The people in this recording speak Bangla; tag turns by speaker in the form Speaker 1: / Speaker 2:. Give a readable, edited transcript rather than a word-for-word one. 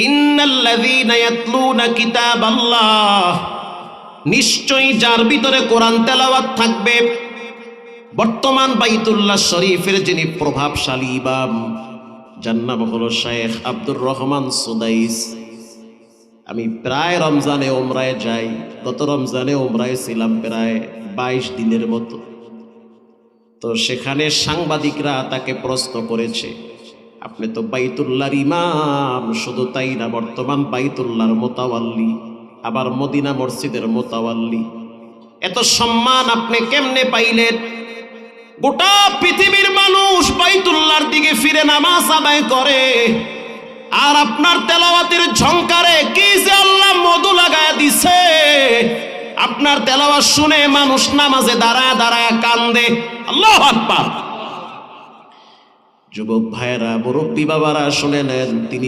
Speaker 1: ইন্নাল্লাযীনা ইয়াতলুনা কিতাবাল্লাহ, নিশ্চয়ই যার ভিতরে কোরআন তেলাওয়াত থাকবে। বর্তমান বাইতুল্লাহ শরীফের যিনি প্রভাবশালী ইমাম, যার নাম হলো শেখ আব্দুর রহমান সুদাইস। আমি প্রায় রমজানে ওমরায় যাই, গত রমজানে ওমরায় ছিলাম প্রায় 22 দিনের মতো। তো সেখানে সাংবাদিকরা তাকে প্রশ্ন করেছে, আপনি তো বাইতুল্লাহর ইমাম, শুধু তাই না বর্তমান বাইতুল্লাহর মোতাওয়াল্লি, আবার মদিনা মসজিদের মোতাওয়াল্লি, এত সম্মান আপনি কেমনে পাইলেন? গোটা পৃথিবীর মানুষ বাইতুল্লাহর দিকে ফিরে নামাজ আদায় করে, আর আপনার তেলাওয়াতের ঝংকারে কি যে আল্লাহ মধু লাগায় দিছে, আপনার তেলাওয়াত শুনে মানুষ নামাজে দাঁড়ায় দাঁড়ায় কান্দে। আল্লাহু আকবার। যুবক ভাইয়েরা, মুরব্বী বাবারা শুনে নেন, তিনি